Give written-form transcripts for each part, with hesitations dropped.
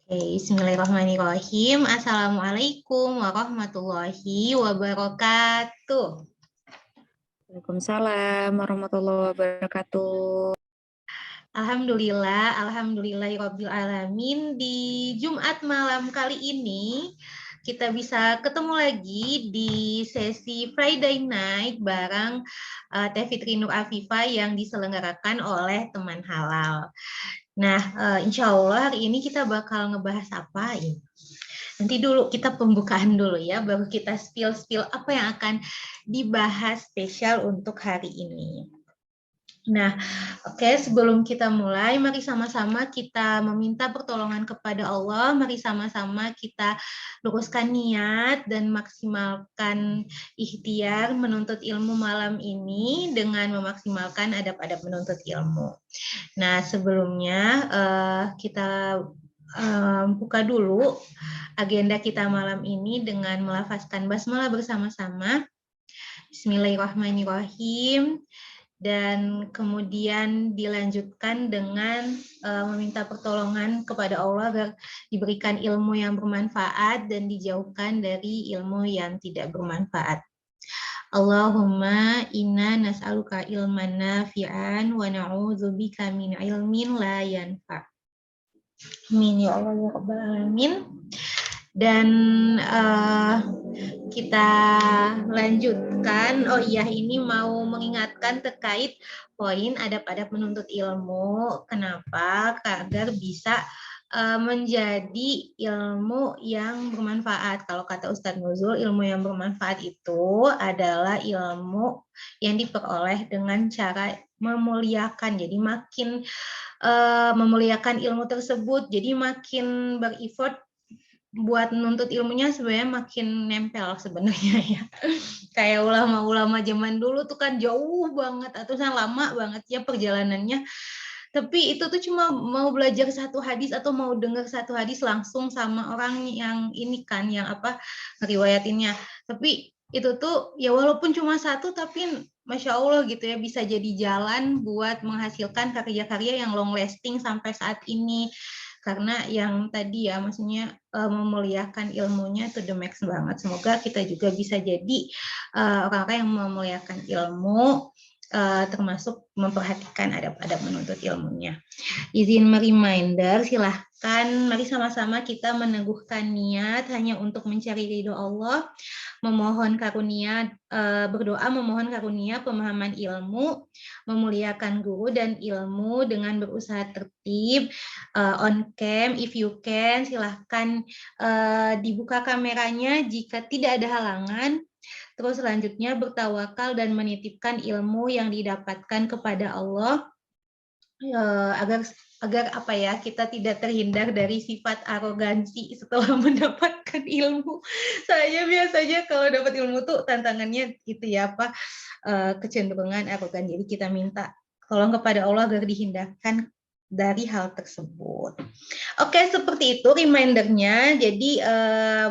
Bismillahirrahmanirrahim. Assalamualaikum warahmatullahi wabarakatuh. Waalaikumsalam warahmatullahi wabarakatuh. Alhamdulillahirabbil alamin. Di Jumat malam kali ini kita bisa ketemu lagi di sesi Friday Night bareng Teh Fitri Nur Afifah yang diselenggarakan oleh Teman Halal. Nah, insya Allah hari ini kita bakal ngebahas apa ini? Nanti dulu kita pembukaan dulu ya, baru kita spill apa yang akan dibahas spesial untuk hari ini. Nah, oke, sebelum kita mulai, mari sama-sama kita meminta pertolongan kepada Allah, mari sama-sama kita luruskan niat dan maksimalkan ikhtiar menuntut ilmu malam ini dengan memaksimalkan adab-adab menuntut ilmu. Nah, sebelumnya kita buka dulu agenda kita malam ini dengan melafazkan basmalah bersama-sama. Bismillahirrahmanirrahim. Dan kemudian dilanjutkan dengan meminta pertolongan kepada Allah agar diberikan ilmu yang bermanfaat dan dijauhkan dari ilmu yang tidak bermanfaat. Allahumma inna nas'aluka ilman nafi'an wa na'udzubika min ilmin la yanfa'. Amin ya Allah ya Rabbal alamin. Dan kita lanjutkan. Oh iya, ini mau mengingatkan terkait poin adab-adab menuntut ilmu. Kenapa? Agar bisa menjadi ilmu yang bermanfaat. Kalau kata Ustadz Nuzul, ilmu yang bermanfaat itu adalah ilmu yang diperoleh dengan cara memuliakan. Jadi makin memuliakan ilmu tersebut, jadi makin bereffort buat menuntut ilmunya sebenarnya makin nempel sebenarnya ya. Kayak ulama-ulama zaman dulu tuh kan jauh banget atau lama banget ya perjalanannya. Tapi itu tuh cuma mau belajar satu hadis atau mau dengar satu hadis langsung sama orang yang ini kan yang apa ngeriwayatinnya. Tapi itu tuh ya walaupun cuma satu tapi Masya Allah gitu ya bisa jadi jalan buat menghasilkan karya-karya yang long lasting sampai saat ini. Karena yang tadi ya maksudnya memuliakan ilmunya to the max banget. Semoga kita juga bisa jadi orang-orang yang memuliakan ilmu termasuk memperhatikan adab-adab menuntut ilmunya. Izin reminder, silahkan mari sama-sama kita meneguhkan niat hanya untuk mencari ridho Allah, memohon karunia, berdoa memohon karunia pemahaman ilmu, memuliakan guru dan ilmu dengan berusaha tertib, on cam, if you can, silahkan dibuka kameranya jika tidak ada halangan. Terus selanjutnya bertawakal dan menitipkan ilmu yang didapatkan kepada Allah agar apa ya kita tidak terhindar dari sifat arogansi setelah mendapatkan ilmu. Saya biasanya kalau dapat ilmu tuh tantangannya gitu ya apa kecenderungan arogan. Jadi kita minta tolong kepada Allah agar dihindarkan dari hal tersebut. Oke, seperti itu remindernya. Jadi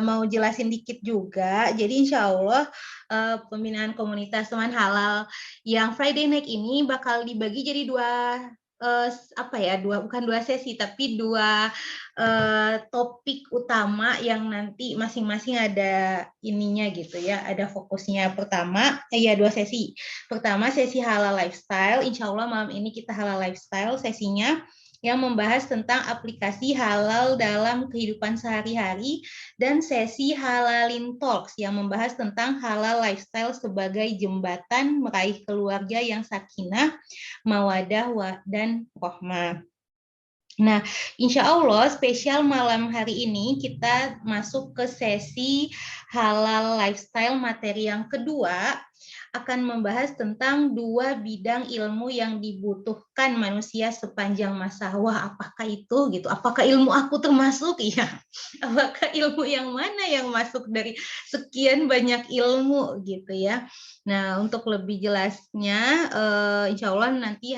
mau jelasin dikit juga. Jadi insya Allah pembinaan komunitas teman halal yang Friday Night ini bakal dibagi jadi bukan dua sesi tapi dua topik utama yang nanti masing-masing ada ininya gitu ya, ada fokusnya. Pertama dua sesi. Pertama sesi halal lifestyle, insya Allah malam ini kita halal lifestyle sesinya yang membahas tentang aplikasi halal dalam kehidupan sehari-hari, dan sesi Halalin Talks yang membahas tentang halal lifestyle sebagai jembatan meraih keluarga yang sakinah, mawadah, dan rahmah. Nah, insya Allah spesial malam hari ini kita masuk ke sesi halal lifestyle. Materi yang kedua akan membahas tentang dua bidang ilmu yang dibutuhkan manusia sepanjang masa. Wah, apakah itu gitu? Apakah ilmu aku termasuk? Ya. Apakah ilmu yang mana yang masuk dari sekian banyak ilmu gitu ya? Nah, untuk lebih jelasnya, insya Allah nanti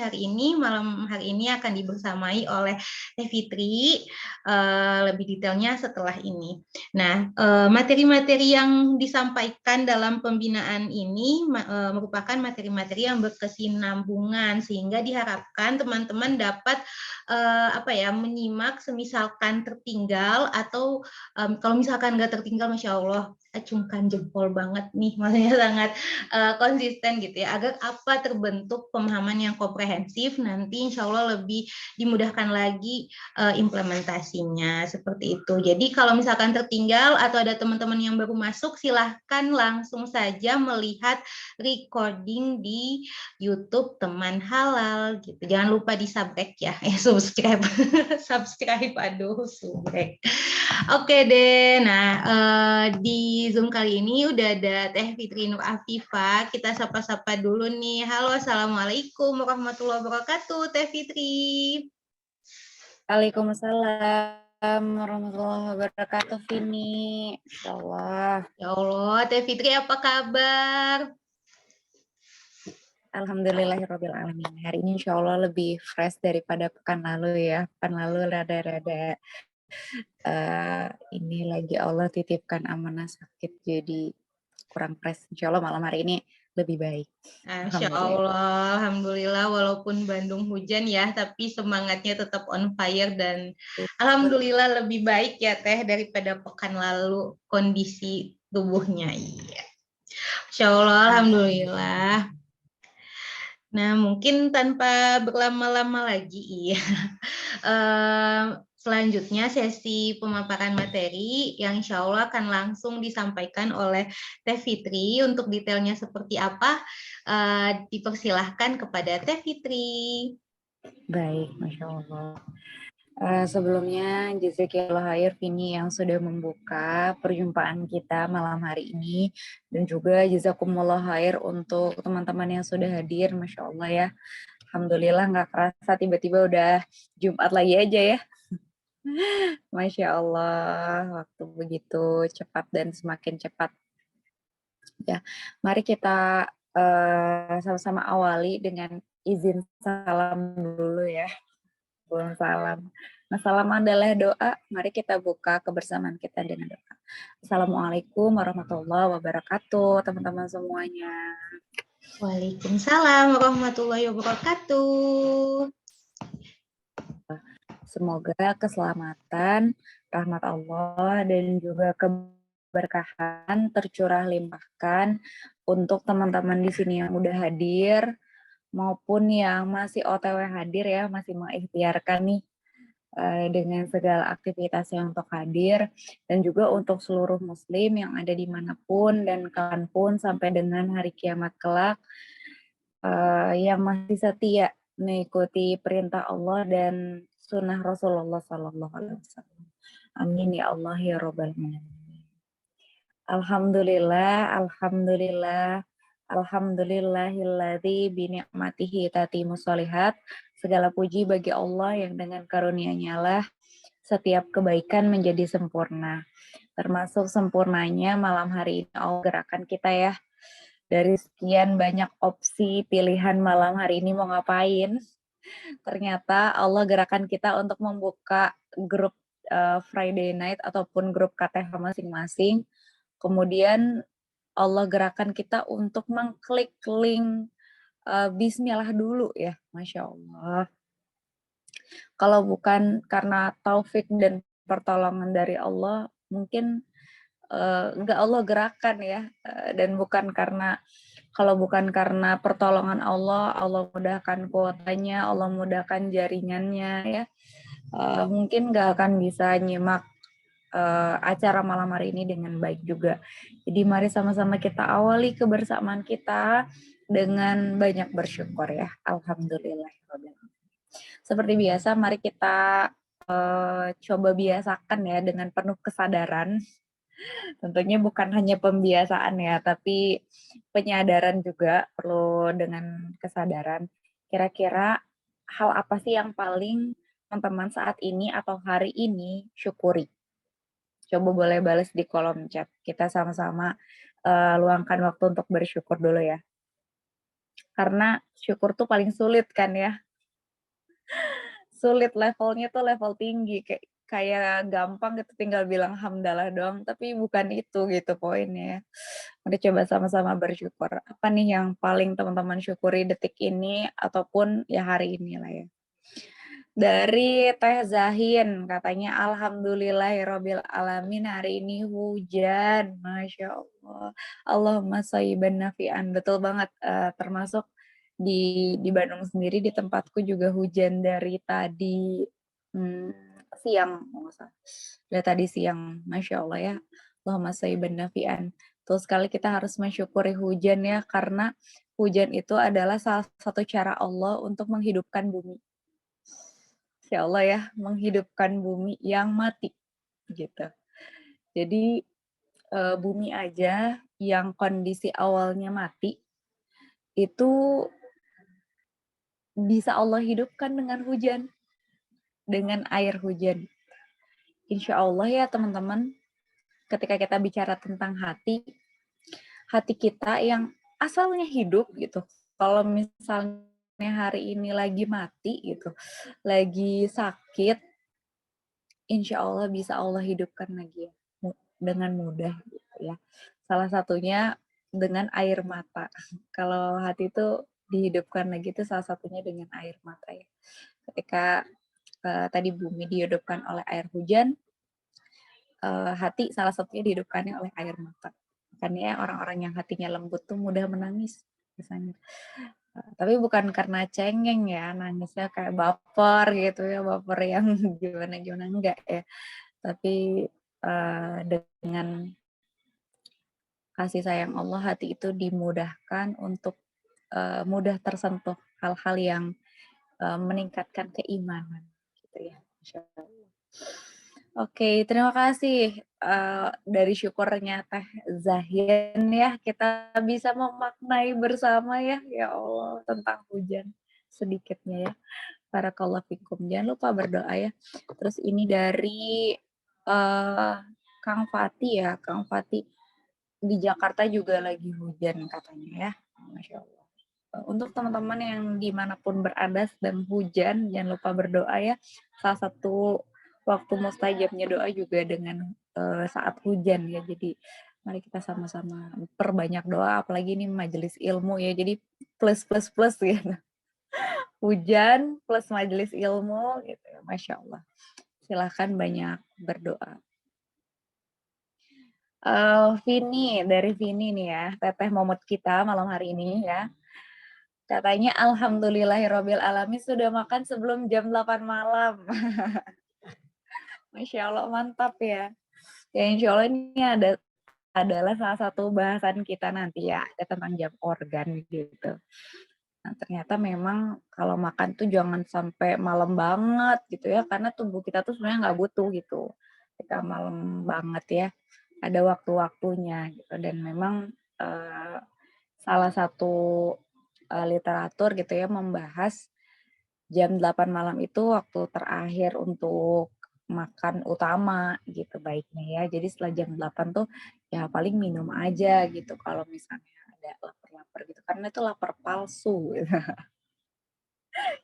malam hari ini akan dibersamai oleh Teh Fitri, lebih detailnya setelah ini. Nah, materi-materi yang disampaikan dalam pembinaan ini ini merupakan materi-materi yang berkesinambungan, sehingga diharapkan teman-teman dapat menyimak semisalkan tertinggal, atau kalau misalkan nggak tertinggal, Masya Allah, acungkan jempol banget nih, maksudnya sangat konsisten gitu ya, agar terbentuk pemahaman yang komprehensif, nanti insya Allah lebih dimudahkan lagi implementasinya, seperti itu. Jadi kalau misalkan tertinggal atau ada teman-teman yang baru masuk, silahkan langsung saja melihat recording di YouTube Teman Halal gitu. Jangan lupa di subscribe ya, subscribe, subscribe, aduh, subrek. Oke deh, nah di Zoom kali ini udah ada Teh Fitri Nur Afifah. Kita sapa-sapa dulu nih. Halo, Assalamualaikum warahmatullahi wabarakatuh, Teh Fitri. Waalaikumsalam warahmatullahi wabarakatuh, Vini. Insyaallah. Ya Allah, Teh Fitri apa kabar? Alhamdulillahirabbil alamin. Hari ini insyaallah lebih fresh daripada pekan lalu ya. Pekan lalu rada-rada ini lagi Allah titipkan amanah sakit, jadi kurang fresh. Insyaallah malam hari ini lebih baik. Masya Allah, Alhamdulillah, walaupun Bandung hujan ya, tapi semangatnya tetap on fire, dan Alhamdulillah lebih baik ya Teh daripada pekan lalu kondisi tubuhnya. Iya. Masya Allah, Alhamdulillah. Nah, mungkin tanpa berlama-lama lagi, iya. Selanjutnya sesi pemaparan materi yang insya Allah akan langsung disampaikan oleh Teh Fitri. Untuk detailnya seperti apa, dipersilahkan kepada Teh Fitri. Baik, Masya Allah. Sebelumnya jazakillah khair Vini yang sudah membuka perjumpaan kita malam hari ini, dan juga jazakumullah khair untuk teman-teman yang sudah hadir. Masya Allah ya, Alhamdulillah nggak kerasa tiba-tiba udah Jumat lagi aja ya. Masya Allah, waktu begitu cepat dan semakin cepat. Ya, mari kita sama-sama awali dengan izin salam dulu ya. Salam. Nah, salam adalah doa. Mari kita buka kebersamaan kita dengan doa. Assalamualaikum warahmatullahi wabarakatuh, teman-teman semuanya. Waalaikumsalam warahmatullahi wabarakatuh. Semoga keselamatan, rahmat Allah, dan juga keberkahan tercurah limpahkan untuk teman-teman di sini yang udah hadir, maupun yang masih OTW hadir ya, masih mengikhtiarkan nih dengan segala aktivitasnya untuk hadir, dan juga untuk seluruh muslim yang ada dimanapun dan kapanpun sampai dengan hari kiamat kelak, yang masih setia mengikuti perintah Allah dan sunnah Rasulullah Sallallahu Alaihi Wasallam. Amin ya Allah ya Rabbal Alamin. Alhamdulillah, alhamdulillah, alhamdulillahilladzi bini'matihi tatimus sholihat. Segala puji bagi Allah yang dengan karunia-Nya lah setiap kebaikan menjadi sempurna. Termasuk sempurnanya malam hari ini Allah gerakan kita ya. Dari sekian banyak opsi pilihan malam hari ini mau ngapain, ternyata Allah gerakan kita untuk membuka grup Friday night ataupun grup KTH masing-masing. Kemudian Allah gerakan kita untuk mengklik link Bismillah dulu ya, Masya Allah. Kalau bukan karena taufik dan pertolongan dari Allah, mungkin nggak Allah gerakan ya, dan kalau bukan karena pertolongan Allah, Allah mudahkan kuotanya, Allah mudahkan jaringannya ya, mungkin nggak akan bisa nyimak acara malam hari ini dengan baik juga. Jadi mari sama-sama kita awali kebersamaan kita dengan banyak bersyukur ya. Alhamdulillah. Seperti biasa, mari kita coba biasakan ya dengan penuh kesadaran. Tentunya bukan hanya pembiasaan ya, tapi penyadaran juga perlu dengan kesadaran. Kira-kira hal apa sih yang paling teman-teman saat ini atau hari ini syukuri? Coba boleh balas di kolom chat. Kita sama-sama luangkan waktu untuk bersyukur dulu ya. Karena syukur tuh paling sulit kan ya. Sulit, levelnya tuh level tinggi. Kayak kayak gampang gitu tinggal bilang hamdalah doang, tapi bukan itu gitu poinnya ya. Mari coba sama-sama bersyukur. Apa nih yang paling teman-teman syukuri detik ini ataupun ya hari ini lah ya. Dari Teh Zahin katanya alhamdulillahirabbil alamin hari ini hujan. Masya Allah. Allahumma shayyiban nafi'an. Betul banget termasuk di Bandung sendiri di tempatku juga hujan dari tadi siang kalau nggak salah. Dari tadi siang, Masya Allah ya. Allahumma shayyiban nafi'an. Betul sekali kita harus mensyukuri hujan ya karena hujan itu adalah salah satu cara Allah untuk menghidupkan bumi. Insya Allah ya, menghidupkan bumi yang mati, gitu. Jadi, bumi aja yang kondisi awalnya mati, itu bisa Allah hidupkan dengan hujan, dengan air hujan. Insya Allah ya teman-teman, ketika kita bicara tentang hati, hati kita yang asalnya hidup gitu, kalau misalnya hari ini lagi mati gitu, lagi sakit, insya Allah bisa Allah hidupkan lagi ya, dengan mudah gitu ya. Salah satunya dengan air mata. Kalau hati itu dihidupkan lagi itu salah satunya dengan air mata ya. Ketika tadi bumi dihidupkan oleh air hujan, hati salah satunya dihidupkannya oleh air mata. Makanya orang-orang yang hatinya lembut tuh mudah menangis misalnya. Tapi bukan karena cengeng ya, nangisnya kayak baper gitu ya, baper yang gimana-gimana enggak ya. Tapi dengan kasih sayang Allah, hati itu dimudahkan untuk mudah tersentuh hal-hal yang meningkatkan keimanan, gitu ya. Masya Allah. Oke, terima kasih dari syukurnya Teh Zahin ya, kita bisa memaknai bersama ya, ya Allah tentang hujan sedikitnya ya. Barakallahu fikum. Jangan lupa berdoa ya. Terus ini dari Kang Fati ya, Kang Fati di Jakarta juga lagi hujan katanya ya. Masya Allah. Untuk teman-teman yang dimanapun berada sedang hujan, jangan lupa berdoa ya. Salah satu waktu mustajabnya doa juga dengan saat hujan ya. Jadi mari kita sama-sama perbanyak doa, apalagi ini majelis ilmu ya. Jadi plus plus plus ya. Hujan plus majelis ilmu gitu ya. Masya Allah. Silahkan banyak berdoa. Vini, dari Vini nih ya, teteh momot kita malam hari ini ya. Katanya alhamdulillahirabbil alamin sudah makan sebelum jam 8 malam. Masya Allah mantap ya. Ya insya Allah ini adalah salah satu bahasan kita nanti ya, ada tentang jam organ gitu. Nah, ternyata memang kalau makan tuh jangan sampai malam banget gitu ya, karena tubuh kita tuh sebenarnya nggak butuh gitu. Kita malam banget ya, ada waktu-waktunya gitu. Dan memang salah satu literatur gitu ya membahas jam 8 malam itu waktu terakhir untuk makan utama gitu baiknya ya. Jadi setelah jam 8 tuh ya paling minum aja gitu kalau misalnya ada lapar-lapar gitu. Karena itu lapar palsu gitu.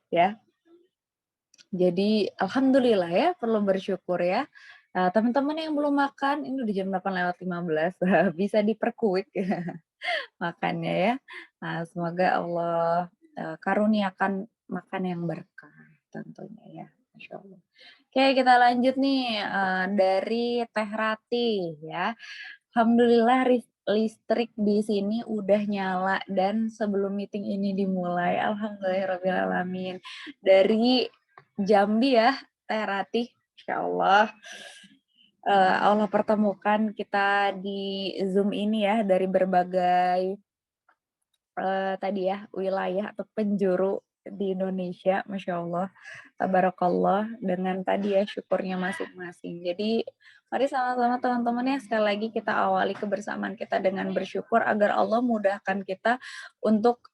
Ya. Jadi alhamdulillah ya perlu bersyukur ya. Teman-teman yang belum makan ini udah jam 8:15 bisa diperkuik makannya ya. Nah, semoga Allah karuniakan makan yang berkah tentunya ya. Masya Allah. Oke, kita lanjut nih dari Teh Rati ya. Alhamdulillah listrik di sini udah nyala dan sebelum meeting ini dimulai, alhamdulillahirobbilalamin. Dari Jambi ya, Teh Rati, Insya Allah. Allah pertemukan kita di Zoom ini ya dari berbagai tadi ya wilayah atau penjuru di Indonesia, Masya Allah, tabarakallah, dengan tadi ya syukurnya masing-masing. Jadi mari sama-sama teman-teman ya sekali lagi kita awali kebersamaan kita dengan bersyukur agar Allah mudahkan kita untuk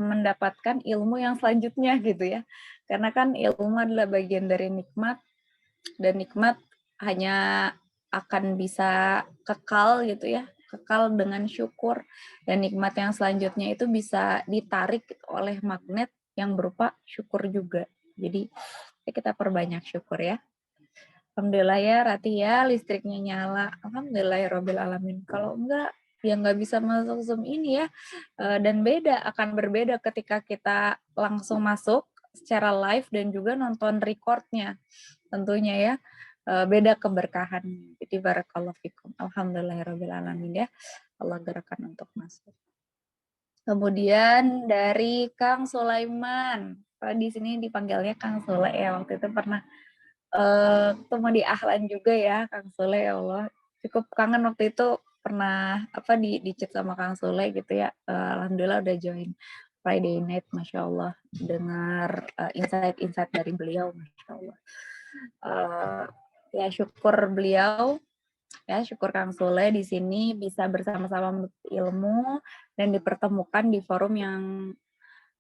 mendapatkan ilmu yang selanjutnya gitu ya. Karena kan ilmu adalah bagian dari nikmat dan nikmat hanya akan bisa kekal gitu ya, kekal dengan syukur, dan nikmat yang selanjutnya itu bisa ditarik oleh magnet yang berupa syukur juga. Jadi kita perbanyak syukur ya. Alhamdulillah ya Rati ya, listriknya nyala. Alhamdulillah ya Robbil Alamin. Kalau enggak, ya nggak bisa masuk Zoom ini ya. Dan akan berbeda ketika kita langsung masuk secara live dan juga nonton recordnya tentunya ya. Beda keberkahan. Jadi barakallahu fikum. Alhamdulillah ya Robbil Alamin ya. Allah gerakan untuk masuk. Kemudian dari Kang Sulaiman. Di sini dipanggilnya Kang Sule ya. Waktu itu pernah ketemu di Ahlan juga ya Kang Sule, ya Allah. Cukup kangen waktu itu pernah di chat sama Kang Sule gitu ya. Alhamdulillah udah join Friday Night, Masya Allah. Dengar insight-insight dari beliau, Masya Allah. Ya syukur beliau, ya syukur Kang Sule di sini bisa bersama-sama menuntut ilmu dan dipertemukan di forum yang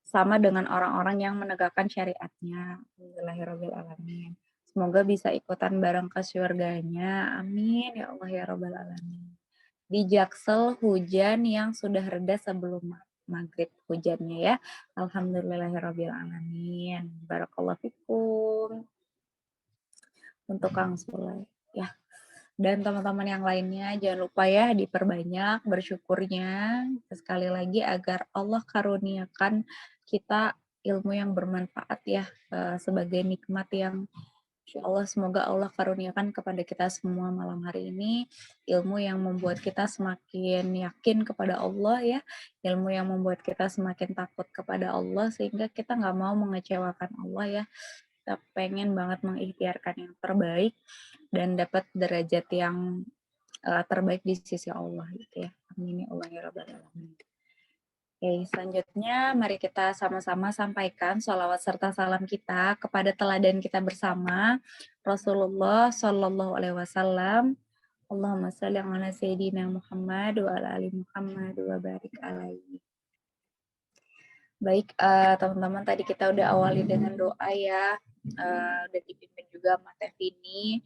sama dengan orang-orang yang menegakkan syariatnya. Alhamdulillahirrahmanirrahim. Semoga bisa ikutan bareng ke syurganya. Amin. Ya Allah ya Rabbal Alamin. Di Jaksel hujan yang sudah reda sebelum maghrib hujannya ya. Alhamdulillahirrahmanirrahim. Barakallahu fikum. Untuk Kang Sule. Ya. Dan teman-teman yang lainnya jangan lupa ya diperbanyak bersyukurnya sekali lagi agar Allah karuniakan kita ilmu yang bermanfaat ya sebagai nikmat yang insya Allah semoga Allah karuniakan kepada kita semua malam hari ini ilmu yang membuat kita semakin yakin kepada Allah ya, ilmu yang membuat kita semakin takut kepada Allah sehingga kita nggak mau mengecewakan Allah ya. Kita pengen banget mengikhtiarkan yang terbaik dan dapat derajat yang terbaik di sisi Allah gitu ya. Amin ya Allah ya Rabbal Alamin. Oke, selanjutnya mari kita sama-sama sampaikan sholawat serta salam kita kepada teladan kita bersama Rasulullah Shallallahu Alaihi Wasallam. Allahumma sholli ala sayyidina Muhammad wa ala ali Muhammad wa barik alaihi. Baik, teman-teman tadi kita udah awali dengan doa ya, udah dipimpin juga sama Teh Vini.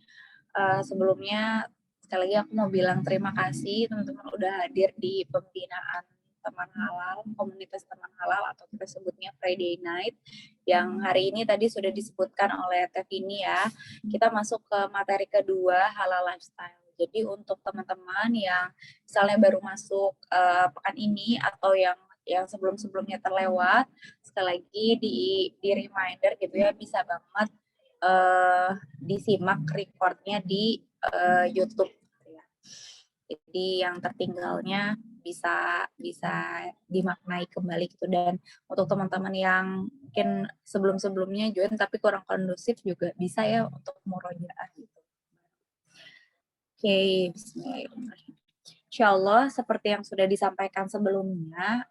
Sebelumnya sekali lagi aku mau bilang terima kasih teman-teman udah hadir di pembinaan teman halal, komunitas teman halal atau kita sebutnya Friday Night yang hari ini tadi sudah disebutkan oleh Teh Vini ya. Kita masuk ke materi kedua, halal lifestyle. Jadi untuk teman-teman yang misalnya baru masuk pekan ini atau yang sebelum-sebelumnya terlewat, sekali lagi di reminder gitu ya, bisa banget disimak recordnya di YouTube. Jadi yang tertinggalnya bisa dimaknai kembali gitu. Dan untuk teman-teman yang mungkin sebelum-sebelumnya join tapi kurang kondusif juga bisa ya untuk murojaah gitu. Oke, bismillahirrahmanirrahim. Insya Allah seperti yang sudah disampaikan sebelumnya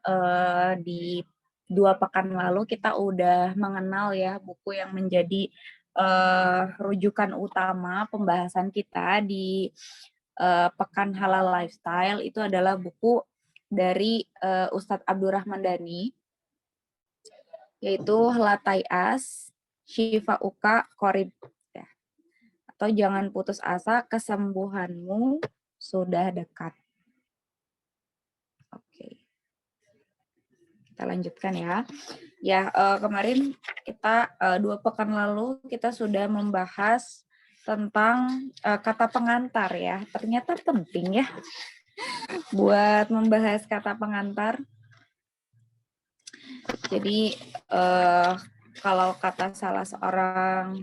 di 2 pekan lalu kita udah mengenal ya buku yang menjadi rujukan utama pembahasan kita di Pekan Halal Lifestyle. Itu adalah buku dari Ustadz Abdurrahman Dani, yaitu Latai As, Shifa Uka Korib, ya. Atau jangan putus asa, kesembuhanmu sudah dekat. Oke. Kita lanjutkan ya. Ya, kemarin kita 2 pekan lalu kita sudah membahas tentang kata pengantar ya. Ternyata penting ya buat membahas kata pengantar. Jadi kalau kata salah seorang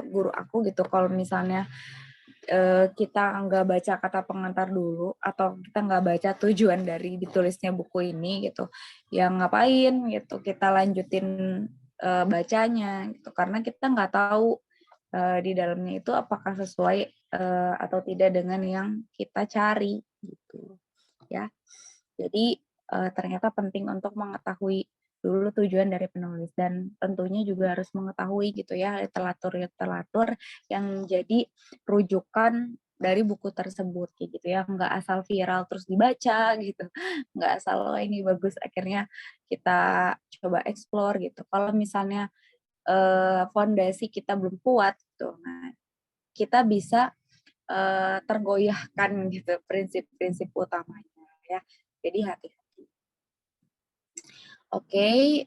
guru aku gitu, kalau misalnya kita nggak baca kata pengantar dulu atau kita nggak baca tujuan dari ditulisnya buku ini gitu, ya ngapain gitu kita lanjutin bacanya gitu, karena kita nggak tahu di dalamnya itu apakah sesuai atau tidak dengan yang kita cari gitu ya. Jadi ternyata penting untuk mengetahui dulu tujuan dari penulis dan tentunya juga harus mengetahui gitu ya literatur yang jadi rujukan dari buku tersebut gitu ya, nggak asal viral terus dibaca gitu, nggak asal oh, ini bagus akhirnya kita coba explore gitu. Kalau misalnya fondasi kita belum kuat gitu, nah kita bisa tergoyahkan gitu prinsip-prinsip utamanya ya. Jadi hati-hati. Oke,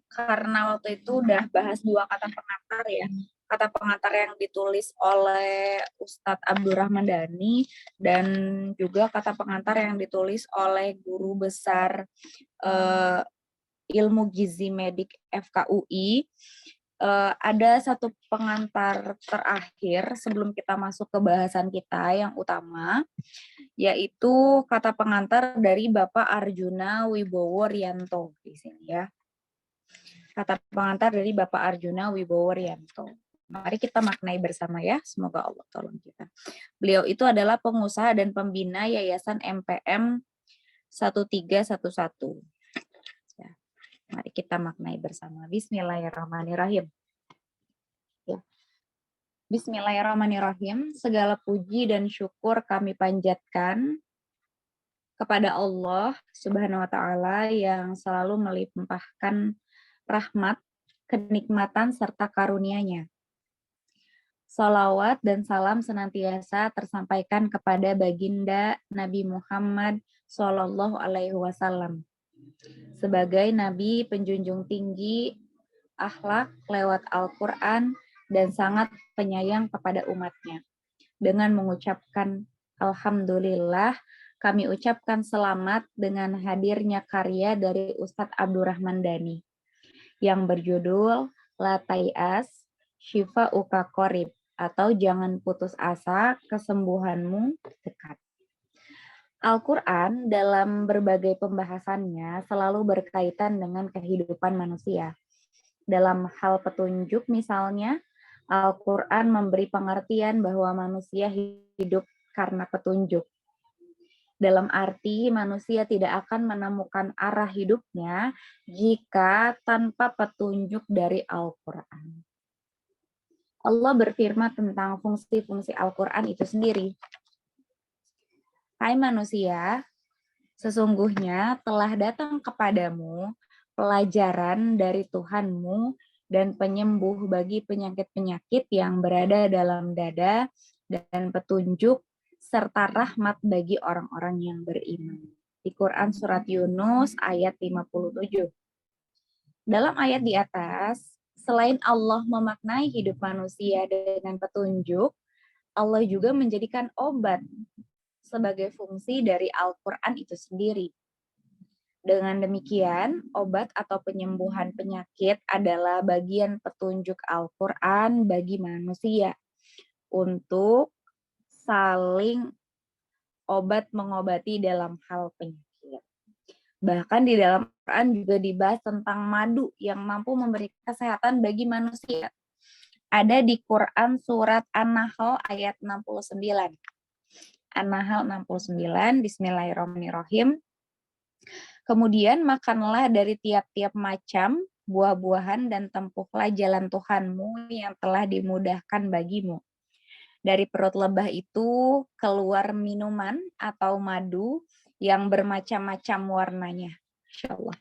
karena waktu itu udah bahas 2 kata pengantar ya. kata pengantar yang ditulis oleh Ustadz Abdurrahman Dhani dan juga kata pengantar yang ditulis oleh guru besar ilmu gizi medik FKUI. Ada satu pengantar terakhir sebelum kita masuk ke bahasan kita yang utama, yaitu kata pengantar dari Bapak Arjuna Wibowo Rianto di sini ya. Kata pengantar dari Bapak Arjuna Wibowo Rianto. Mari kita maknai bersama ya, semoga Allah tolong kita. Beliau itu adalah pengusaha dan pembina Yayasan MPM 1311. Ya. Mari kita maknai bersama. Bismillahirrahmanirrahim. Ya. Bismillahirrahmanirrahim. Segala puji dan syukur kami panjatkan kepada Allah Subhanahu wa taala yang selalu melimpahkan rahmat, kenikmatan serta karunia-Nya. Salawat dan salam senantiasa tersampaikan kepada baginda Nabi Muhammad Shallallahu Alaihi Wasallam sebagai Nabi penjunjung tinggi akhlak lewat Al-Quran dan sangat penyayang kepada umatnya. Dengan mengucapkan Alhamdulillah, kami ucapkan selamat dengan hadirnya karya dari Ustadz Abdurrahman Dhani yang berjudul La Tayas Shifa Uka Qorib atau Jangan Putus Asa, Kesembuhanmu Dekat. Al-Quran dalam berbagai pembahasannya selalu berkaitan dengan kehidupan manusia. Dalam hal petunjuk misalnya, Al-Quran memberi pengertian bahwa manusia hidup karena petunjuk. Dalam arti manusia tidak akan menemukan arah hidupnya jika tanpa petunjuk dari Al-Quran. Allah berfirman tentang fungsi-fungsi Al-Quran itu sendiri. Hai manusia, sesungguhnya telah datang kepadamu pelajaran dari Tuhanmu dan penyembuh bagi penyakit-penyakit yang berada dalam dada dan petunjuk serta rahmat bagi orang-orang yang beriman. Di Quran Surat Yunus ayat 57. Dalam ayat di atas, selain Allah memaknai hidup manusia dengan petunjuk, Allah juga menjadikan obat sebagai fungsi dari Al-Quran itu sendiri. Dengan demikian, obat atau penyembuhan penyakit adalah bagian petunjuk Al-Quran bagi manusia untuk saling obat mengobati dalam hal penyakit. Bahkan di dalam Quran juga dibahas tentang madu yang mampu memberi kesehatan bagi manusia. Ada di Quran surat An-Nahl ayat 69. An-Nahl 69, Bismillahirrahmanirrahim. Kemudian makanlah dari tiap-tiap macam buah-buahan dan tempuhlah jalan Tuhanmu yang telah dimudahkan bagimu. Dari perut lebah itu keluar minuman atau madu yang bermacam-macam warnanya. Insya Allah.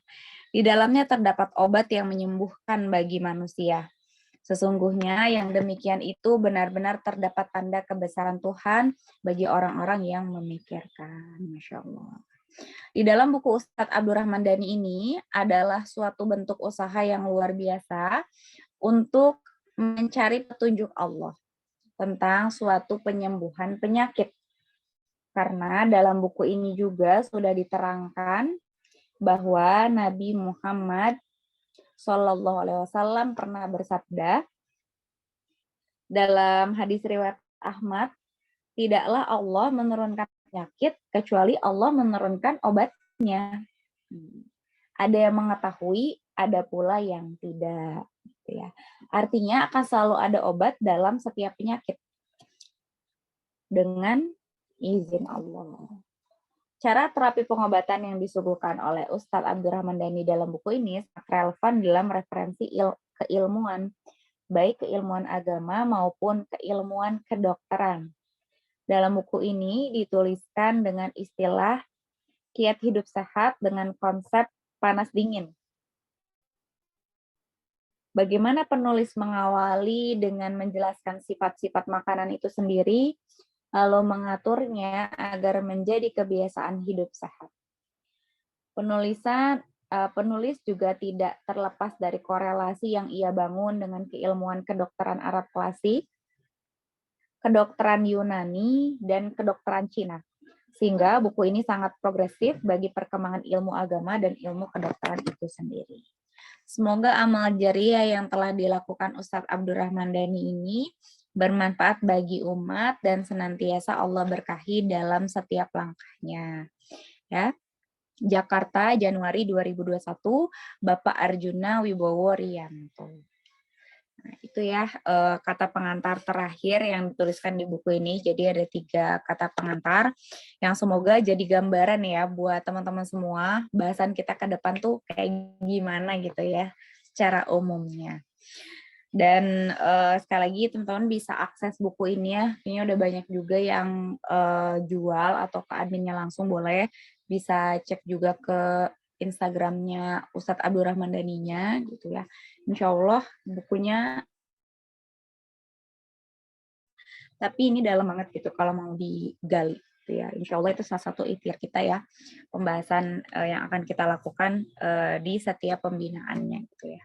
Di dalamnya terdapat obat yang menyembuhkan bagi manusia. Sesungguhnya yang demikian itu benar-benar terdapat tanda kebesaran Tuhan bagi orang-orang yang memikirkan. Masya Allah. Di dalam buku Ustadz Abdurrahman Dhani ini adalah suatu bentuk usaha yang luar biasa untuk mencari petunjuk Allah tentang suatu penyembuhan penyakit. Karena dalam buku ini juga sudah diterangkan bahwa Nabi Muhammad Shallallahu Alaihi Wasallam pernah bersabda dalam hadis riwayat Ahmad, tidaklah Allah menurunkan penyakit kecuali Allah menurunkan obatnya. Ada yang mengetahui, ada pula yang tidak. Ya. Artinya akan selalu ada obat dalam setiap penyakit dengan izin Allah. Cara terapi pengobatan yang disuguhkan oleh Ustadz Abdurrahman Dhani dalam buku ini sangat relevan dalam referensi keilmuan, baik keilmuan agama maupun keilmuan kedokteran. Dalam buku ini dituliskan dengan istilah kiat hidup sehat dengan konsep panas dingin. Bagaimana penulis mengawali dengan menjelaskan sifat-sifat makanan itu sendiri, lalu mengaturnya agar menjadi kebiasaan hidup sehat. Penulisan penulis juga tidak terlepas dari korelasi yang ia bangun dengan keilmuan kedokteran Arab klasik, kedokteran Yunani, dan kedokteran Cina. Sehingga buku ini sangat progresif bagi perkembangan ilmu agama dan ilmu kedokteran itu sendiri. Semoga amal jariah yang telah dilakukan Ustadz Abdurrahman Dhani ini bermanfaat bagi umat dan senantiasa Allah berkahi dalam setiap langkahnya. Ya. Jakarta, Januari 2021, Bapak Arjuna Wibowo Rianto. Nah, itu ya kata pengantar terakhir yang dituliskan di buku ini. Jadi ada 3 kata pengantar yang semoga jadi gambaran ya buat teman-teman semua. Bahasan kita ke depan tuh kayak gimana gitu ya secara umumnya. Dan sekali lagi teman-teman bisa akses buku ini ya. Kayaknya udah banyak juga yang jual atau ke adminnya langsung boleh. Bisa cek juga ke Instagramnya Ustadz Abdurrahman Dhaninya gitu ya. Insya Allah bukunya, tapi ini dalam banget gitu kalau mau digali gitu ya. Insya Allah itu salah satu ikhtiar kita ya, pembahasan yang akan kita lakukan di setiap pembinaannya gitu ya.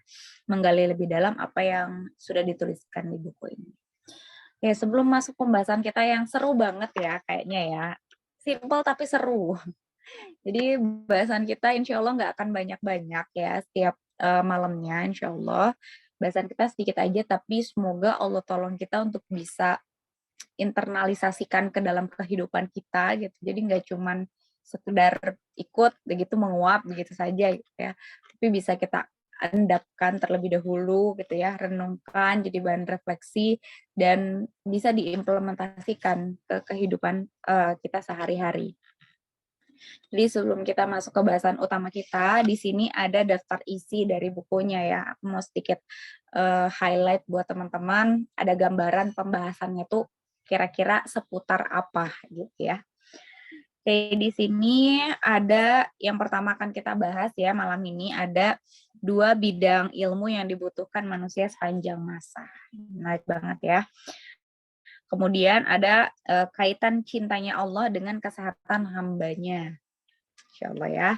Menggali lebih dalam apa yang sudah dituliskan di buku ini. Ya, sebelum masuk pembahasan kita yang seru banget ya kayaknya ya. Simple tapi seru. Jadi bahasan kita insya Allah nggak akan banyak-banyak ya setiap malamnya insya Allah. Bahasan kita sedikit aja tapi semoga Allah tolong kita untuk bisa internalisasikan ke dalam kehidupan kita gitu. Jadi nggak cuman sekedar ikut begitu menguap begitu saja gitu ya. Tapi bisa kita endapkan terlebih dahulu gitu ya, renungkan jadi bahan refleksi dan bisa diimplementasikan ke kehidupan kita sehari-hari. Jadi sebelum kita masuk ke bahasan utama kita, di sini ada daftar isi dari bukunya ya. Aku mau sedikit highlight buat teman-teman, ada gambaran pembahasannya tuh kira-kira seputar apa gitu ya. Oke, di sini ada yang pertama akan kita bahas ya malam ini, ada 2 bidang ilmu yang dibutuhkan manusia sepanjang masa. Menarik banget ya. Kemudian ada kaitan cintanya Allah dengan kesehatan hambanya. Insya Allah ya.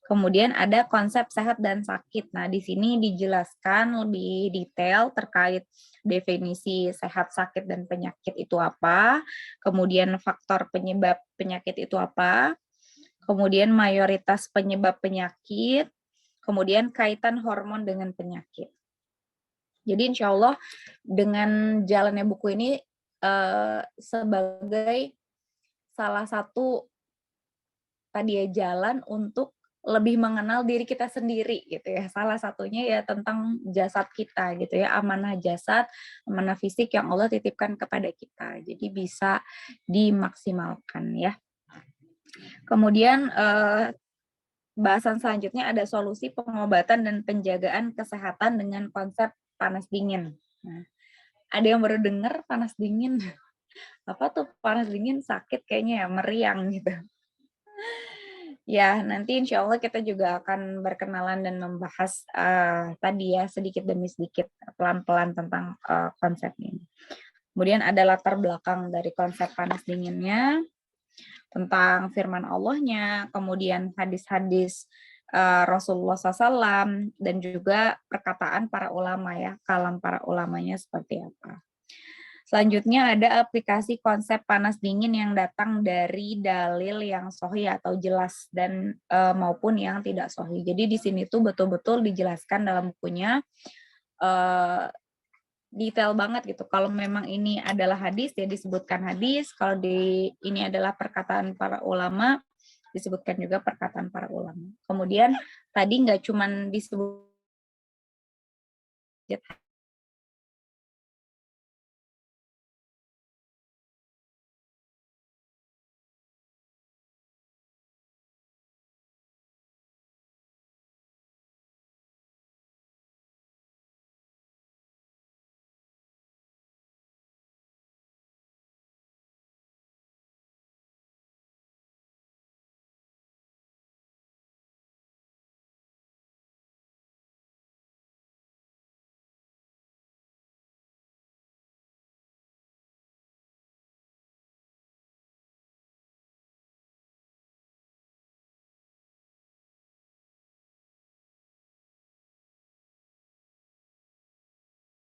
Kemudian ada konsep sehat dan sakit. Nah, di sini dijelaskan lebih detail terkait definisi sehat, sakit, dan penyakit itu apa. Kemudian faktor penyebab penyakit itu apa. Kemudian mayoritas penyebab penyakit. Kemudian kaitan hormon dengan penyakit. Jadi insya Allah dengan jalannya buku ini sebagai salah satu tadi ya jalan untuk lebih mengenal diri kita sendiri gitu ya. Salah satunya ya tentang jasad kita gitu ya, amanah jasad, amanah fisik yang Allah titipkan kepada kita. Jadi bisa dimaksimalkan ya. Kemudian bahasan selanjutnya ada solusi pengobatan dan penjagaan kesehatan dengan konsep panas dingin. Nah, ada yang baru dengar panas dingin? Apa tuh panas dingin? Sakit kayaknya ya, meriang gitu. Ya, nanti insya Allah kita juga akan berkenalan dan membahas tadi ya sedikit demi sedikit pelan-pelan tentang konsep ini. Kemudian ada latar belakang dari konsep panas dinginnya, tentang firman Allahnya, kemudian hadis-hadis Rasulullah SAW, dan juga perkataan para ulama ya, kalam para ulamanya seperti apa. Selanjutnya ada aplikasi konsep panas dingin yang datang dari dalil yang sahih atau jelas dan maupun yang tidak sahih. Jadi di sini tuh betul-betul dijelaskan dalam bukunya detail banget gitu. Kalau memang ini adalah hadis ya disebutkan hadis, kalau ini adalah perkataan para ulama disebutkan juga perkataan para ulama. Kemudian tadi nggak cuman disebut